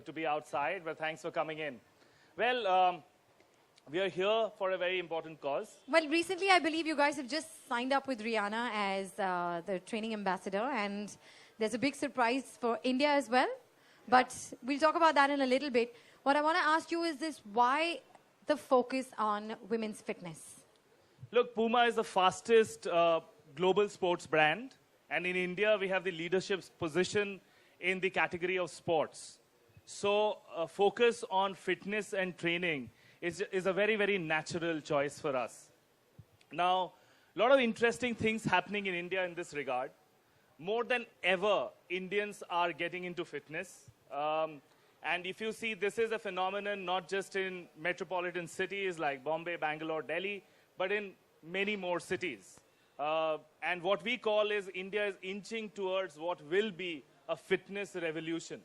to be outside, but thanks for coming in. Well, we are here for a very important cause. Well, recently I believe you guys have just signed up with Rihanna as the training ambassador, and there's a big surprise for India as well. But we'll talk about that in a little bit. What I want to ask you is this: why the focus on women's fitness? Look, Puma is the fastest global sports brand, and in India we have the leadership position in the category of sports. So focus on fitness and training is a very, very natural choice for us. Now, a lot of interesting things happening in India in this regard. More than ever, Indians are getting into fitness. And if you see, this is a phenomenon not just in metropolitan cities like Bombay, Bangalore, Delhi, but in many more cities. And what we call is India is inching towards what will be a fitness revolution.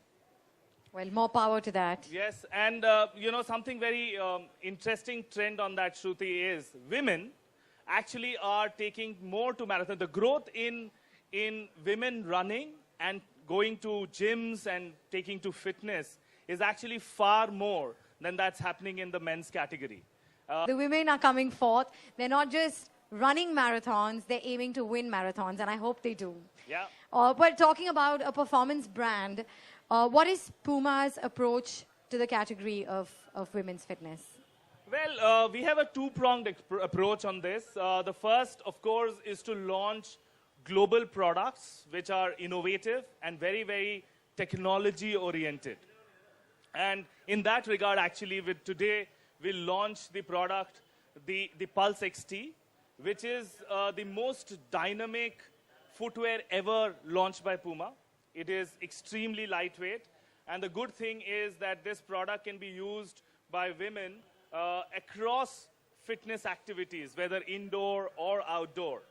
Well, more power to that. Yes, and something very interesting trend on that, Shruti, is women actually are taking more to marathon. The growth in women running and going to gyms and taking to fitness is actually far more than that's happening in the men's category. The women are coming forth. They're not just running marathons, they're aiming to win marathons, and I hope they do. Yeah. But talking about a performance brand, what is Puma's approach to the category of women's fitness? Well, we have a two-pronged approach on this. The first, of course, is to launch global products which are innovative and very, very technology-oriented. And in that regard, actually, today, we'll launch the product, the Pulse XT, which is the most dynamic footwear ever launched by Puma. It is extremely lightweight. And the good thing is that this product can be used by women across fitness activities, whether indoor or outdoor.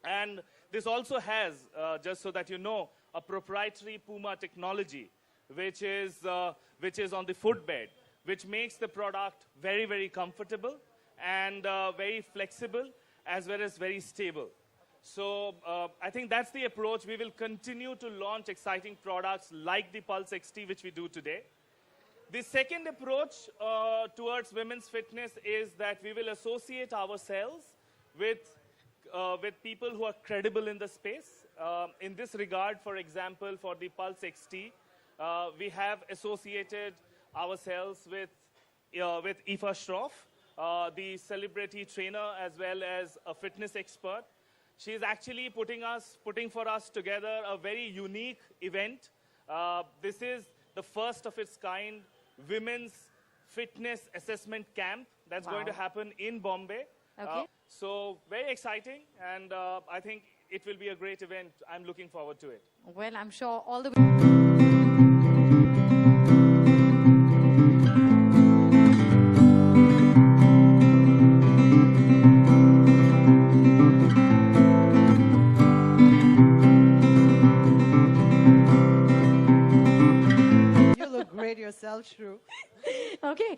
And this also has, just so that you know, a proprietary Puma technology, which is on the footbed, which makes the product very, very comfortable and very flexible, as well as very stable. So I think that's the approach. We will continue to launch exciting products like the Pulse XT, which we do today. The second approach towards women's fitness is that we will associate ourselves with people who are credible in the space. In this regard, for example, for the Pulse XT, we have associated ourselves with Aoife Shroff, the celebrity trainer as well as a fitness expert. She is actually putting for us together a very unique event. This is the first of its kind women's fitness assessment camp that's going to happen in Bombay. Okay. So very exciting, and I think it will be a great event. I'm looking forward to it. Well, I'm sure all the... Yourself, Shru. Okay.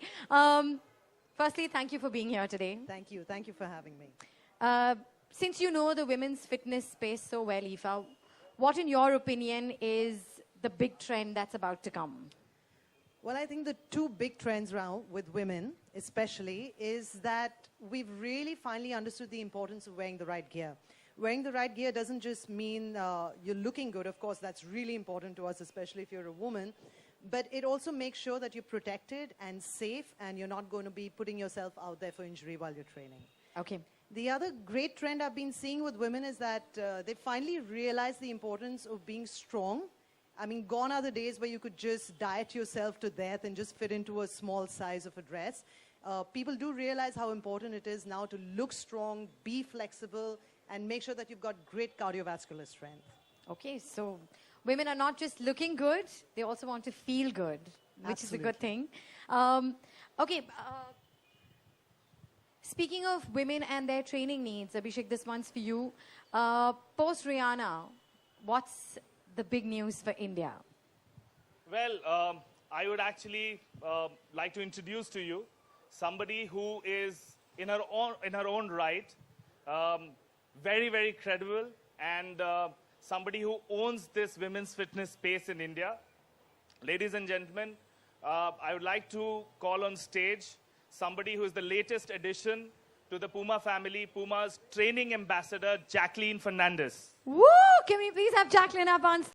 Firstly, thank you for being here today. Thank you. Thank you for having me. Since you know the women's fitness space so well, Aoife, what, in your opinion, is the big trend that's about to come? Well, I think the two big trends now with women, especially, is that we've really finally understood the importance of wearing the right gear. Wearing the right gear doesn't just mean you're looking good. Of course, that's really important to us, especially if you're a woman. But it also makes sure that you're protected and safe, and you're not going to be putting yourself out there for injury while you're training. Okay. The other great trend I've been seeing with women is that they finally realize the importance of being strong. I mean, gone are the days where you could just diet yourself to death and just fit into a small size of a dress. People do realize how important it is now to look strong, be flexible, and make sure that you've got great cardiovascular strength. Okay, so women are not just looking good, they also want to feel good, which is a good thing. Okay, speaking of women and their training needs, Abhishek, this one's for you. Post Rihanna, what's the big news for India? Well, I would actually like to introduce to you somebody who is, in her own right, very, very credible, and somebody who owns this women's fitness space in India. Ladies and gentlemen, I would like to call on stage somebody who is the latest addition to the Puma family, Puma's training ambassador, Jacqueline Fernandez. Woo! Can we please have Jacqueline up on stage?